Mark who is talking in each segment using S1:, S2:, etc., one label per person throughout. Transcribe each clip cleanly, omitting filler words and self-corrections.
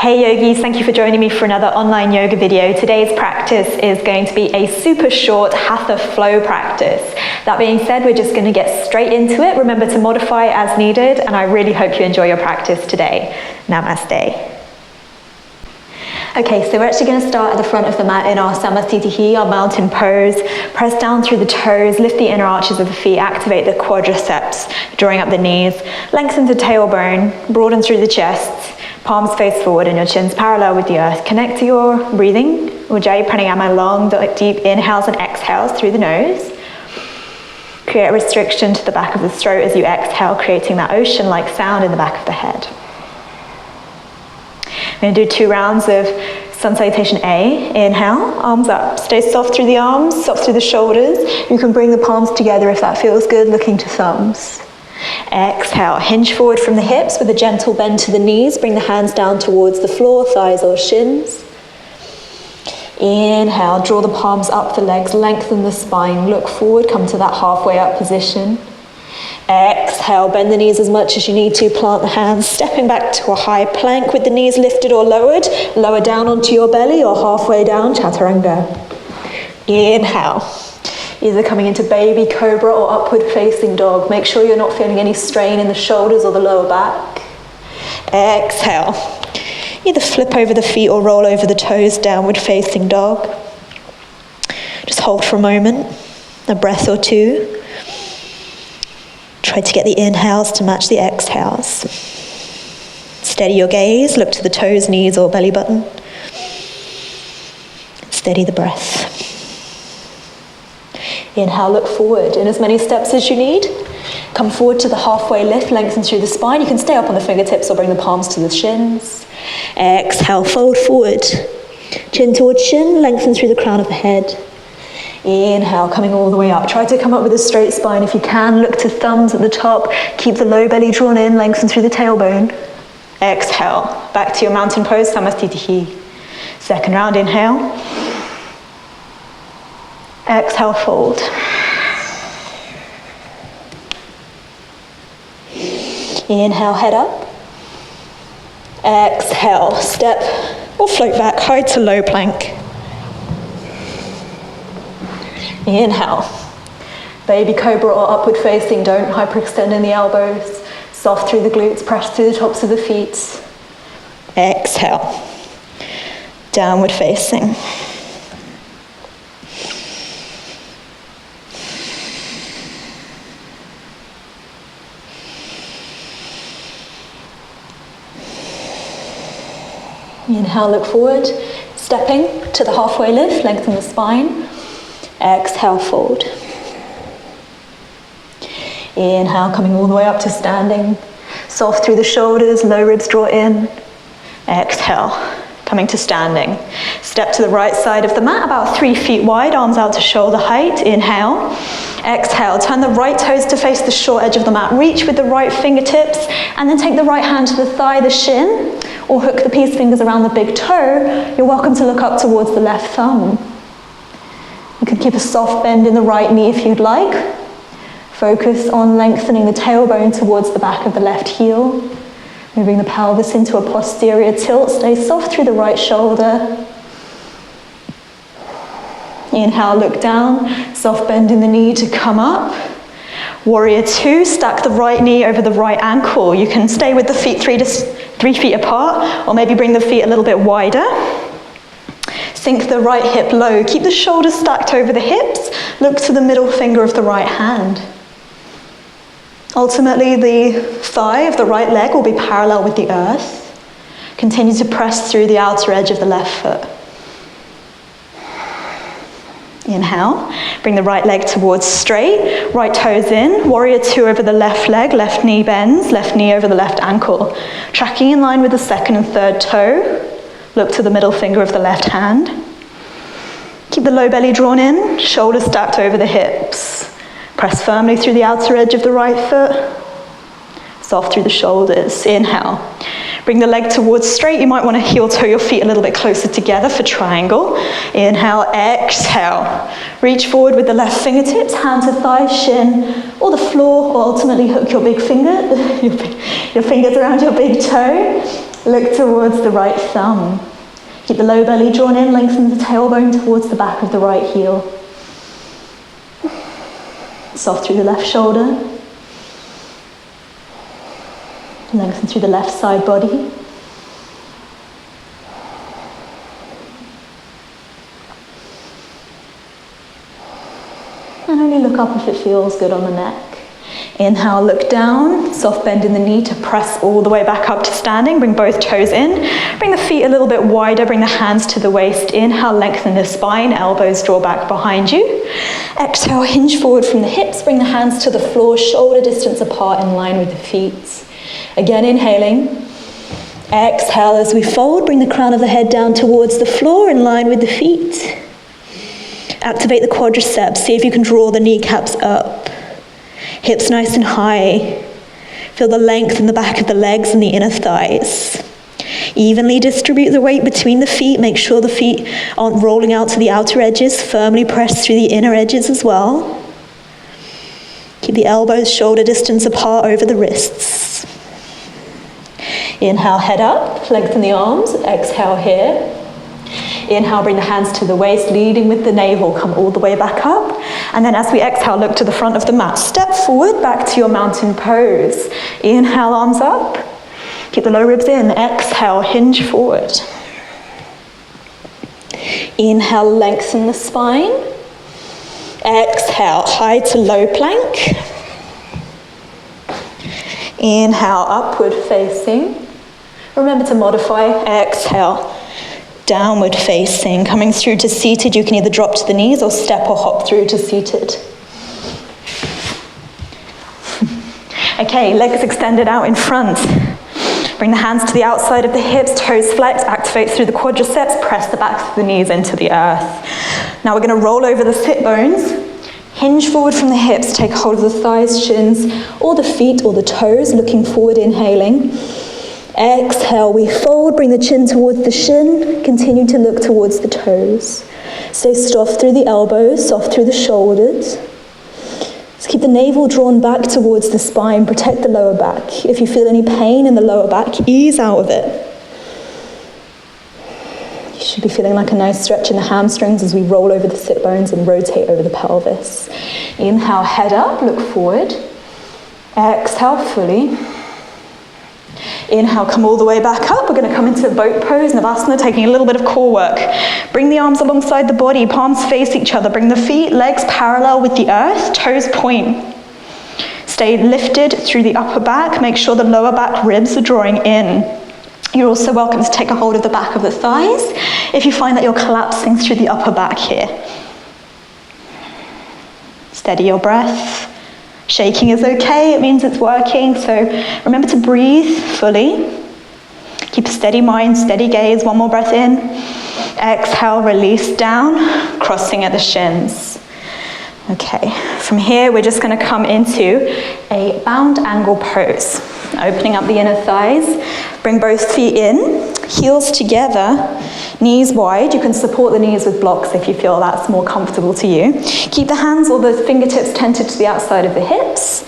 S1: Hey yogis, thank you for joining me for another online yoga video. Today's practice is going to be a super short Hatha Flow practice. That being said, we're just going to get straight into it. Remember to modify as needed, and I really hope you enjoy your practice today. Namaste. Okay, so we're actually going to start at the front of the mat in our Samasthitihi, our mountain pose. Press down through the toes, lift the inner arches of the feet, activate the quadriceps, drawing up the knees, lengthen the tailbone, broaden through the chest, palms face forward and your chin's parallel with the earth. Connect to your breathing, Ujjayi Pranayama, long, deep inhales and exhales through the nose. Create a restriction to the back of the throat as you exhale, creating that ocean-like sound in the back of the head. We're going to do 2 rounds of Sun Salutation A. Inhale, arms up. Stay soft through the arms, soft through the shoulders. You can bring the palms together if that feels good, looking to thumbs. Exhale, hinge forward from the hips with a gentle bend to the knees. Bring the hands down towards the floor, thighs or shins. Inhale, draw the palms up the legs, lengthen the spine, look forward, come to that halfway up position. Exhale, bend the knees as much as you need to, plant the hands, stepping back to a high plank with the knees lifted or lowered, lower down onto your belly or halfway down, chaturanga. Inhale, either coming into baby cobra or upward facing dog. Make sure you're not feeling any strain in the shoulders or the lower back. Exhale, either flip over the feet or roll over the toes, downward facing dog. Just hold for a moment, a breath or two. Try to get the inhales to match the exhales. Steady your gaze, look to the toes, knees or belly button. Steady the breath. Inhale, look forward in as many steps as you need. Come forward to the halfway lift, lengthen through the spine. You can stay up on the fingertips or bring the palms to the shins. Exhale, fold forward. Chin towards chin, lengthen through the crown of the head. Inhale, coming all the way up. Try to come up with a straight spine. If you can, look to thumbs at the top. Keep the low belly drawn in, lengthen through the tailbone. Exhale, back to your mountain pose, Samasthitihi. Second round, inhale. Exhale, fold. Inhale, head up. Exhale, step or float back, high to low plank. Inhale, baby cobra or upward facing, don't hyperextend in the elbows, soft through the glutes, press through the tops of the feet. Exhale, downward facing. Inhale, look forward, stepping to the halfway lift, lengthen the spine. Exhale, fold. Inhale, coming all the way up to standing. Soft through the shoulders, low ribs draw in. Exhale, coming to standing. Step to the right side of the mat, about 3 feet wide, arms out to shoulder height. Inhale. Exhale, turn the right toes to face the short edge of the mat. Reach with the right fingertips, and then take the right hand to the thigh, the shin, or hook the peace fingers around the big toe. You're welcome to look up towards the left thumb. You can keep a soft bend in the right knee if you'd like. Focus on lengthening the tailbone towards the back of the left heel. Moving the pelvis into a posterior tilt. Stay soft through the right shoulder. Inhale, look down. Soft bend in the knee to come up. Warrior 2, stack the right knee over the right ankle. You can stay with the feet 3 feet apart, or maybe bring the feet a little bit wider. Sink the right hip low. Keep the shoulders stacked over the hips. Look to the middle finger of the right hand. Ultimately, the thigh of the right leg will be parallel with the earth. Continue to press through the outer edge of the left foot. Inhale. Bring the right leg towards straight. Right toes in. Warrior 2 over the left leg. Left knee bends. Left knee over the left ankle. Tracking in line with the second and third toe. Look to the middle finger of the left hand. Keep the low belly drawn in, shoulders stacked over the hips. Press firmly through the outer edge of the right foot. Soft through the shoulders. Inhale. Bring the leg towards straight. You might want to heel toe your feet a little bit closer together for triangle. Inhale, exhale. Reach forward with the left fingertips, hand to thigh, shin, or the floor, or ultimately hook your big finger, your fingers around your big toe. Look towards the right thumb. Keep the low belly drawn in, lengthen the tailbone towards the back of the right heel. Soft through the left shoulder. Lengthen through the left side body. And only look up if it feels good on the neck. Inhale, look down, soft bend in the knee to press all the way back up to standing. Bring both toes in. Bring the feet a little bit wider. Bring the hands to the waist. Inhale, lengthen the spine. Elbows draw back behind you. Exhale, hinge forward from the hips. Bring the hands to the floor, shoulder distance apart in line with the feet. Again, inhaling. Exhale as we fold. Bring the crown of the head down towards the floor in line with the feet. Activate the quadriceps. See if you can draw the kneecaps up. Hips nice and high. Feel the length in the back of the legs and the inner thighs. Evenly distribute the weight between the feet. Make sure the feet aren't rolling out to the outer edges. Firmly press through the inner edges as well. Keep the elbows shoulder distance apart over the wrists. Inhale, head up. Lengthen the arms. Exhale here. Inhale, bring the hands to the waist, leading with the navel, come all the way back up. And then as we exhale, look to the front of the mat. Step forward, back to your mountain pose. Inhale, arms up. Keep the low ribs in. Exhale, hinge forward. Inhale, lengthen the spine. Exhale, high to low plank. Inhale, upward facing. Remember to modify. Exhale. Downward facing, coming through to seated. You can either drop to the knees or step or hop through to seated. Okay, legs extended out in front. Bring the hands to the outside of the hips, toes flex, activate through the quadriceps, press the backs of the knees into the earth. Now we're going to roll over the sit bones, hinge forward from the hips, take hold of the thighs, shins, or the feet or the toes, looking forward, inhaling. Exhale, we fold, bring the chin towards the shin, continue to look towards the toes. Stay soft through the elbows, soft through the shoulders. Just keep the navel drawn back towards the spine, protect the lower back. If you feel any pain in the lower back, ease out of it. You should be feeling like a nice stretch in the hamstrings as we roll over the sit bones and rotate over the pelvis. Inhale, head up, look forward. Exhale fully. Inhale, come all the way back up. We're going to come into boat pose, Navasana, taking a little bit of core work. Bring the arms alongside the body, palms face each other. Bring the feet, legs parallel with the earth, toes point. Stay lifted through the upper back. Make sure the lower back ribs are drawing in. You're also welcome to take a hold of the back of the thighs if you find that you're collapsing through the upper back here. Steady your breath. Shaking is okay, it means it's working, so remember to breathe fully. Keep a steady mind, steady gaze, one more breath in. Exhale, release down, crossing at the shins. Okay, from here we're just going to come into a bound angle pose. Opening up the inner thighs, bring both feet in, heels together, knees wide. You can support the knees with blocks if you feel that's more comfortable to you. Keep the hands or the fingertips tented to the outside of the hips,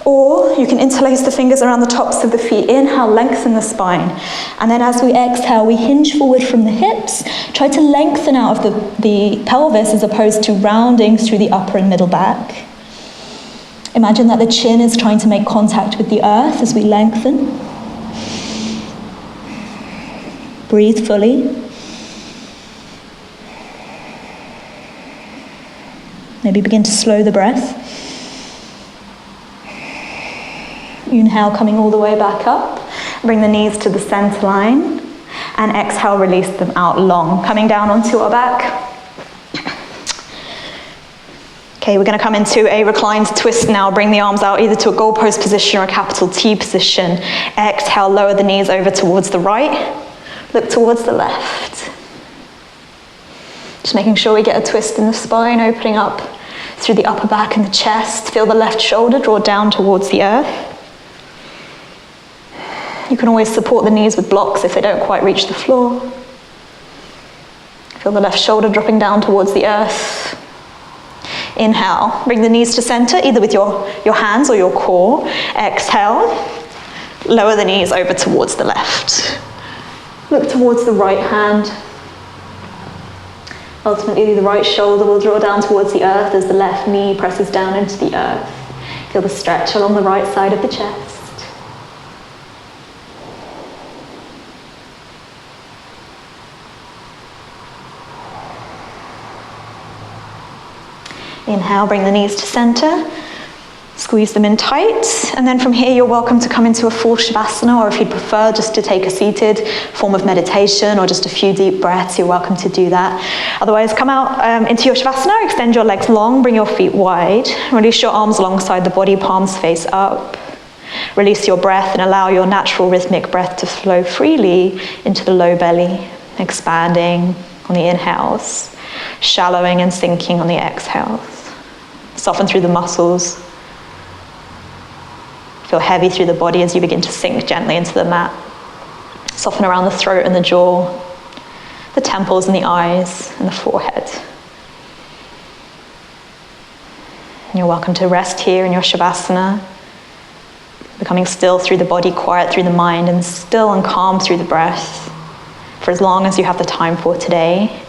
S1: or you can interlace the fingers around the tops of the feet. Inhale, lengthen the spine. And then as we exhale, we hinge forward from the hips. Try to lengthen out of the pelvis as opposed to rounding through the upper and middle back. Imagine that the chin is trying to make contact with the earth as we lengthen. Breathe fully. Maybe begin to slow the breath. Inhale, coming all the way back up. Bring the knees to the center line. And exhale, release them out long. Coming down onto our back. Okay, we're going to come into a reclined twist now. Bring the arms out either to a goalpost position or a capital T position. Exhale, lower the knees over towards the right. Look towards the left. Just making sure we get a twist in the spine, opening up through the upper back and the chest. Feel the left shoulder draw down towards the earth. You can always support the knees with blocks if they don't quite reach the floor. Feel the left shoulder dropping down towards the earth. Inhale, bring the knees to center, either with your hands or your core. Exhale, lower the knees over towards the left. Look towards the right hand. Ultimately, the right shoulder will draw down towards the earth as the left knee presses down into the earth. Feel the stretch along the right side of the chest. Inhale, bring the knees to center. Squeeze them in tight, and then from here you're welcome to come into a full Shavasana, or if you'd prefer just to take a seated form of meditation or just a few deep breaths, you're welcome to do that. Otherwise, come out into your Shavasana, extend your legs long, bring your feet wide, release your arms alongside the body, palms face up. Release your breath and allow your natural rhythmic breath to flow freely into the low belly, expanding on the inhales, shallowing and sinking on the exhales. Soften through the muscles. Feel heavy through the body as you begin to sink gently into the mat. Soften around the throat and the jaw, the temples and the eyes and the forehead. And you're welcome to rest here in your Shavasana, becoming still through the body, quiet through the mind, and still and calm through the breath for as long as you have the time for today.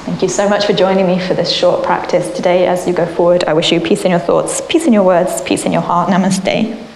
S1: Thank you so much for joining me for this short practice today. As you go forward, I wish you peace in your thoughts, peace in your words, peace in your heart. Namaste.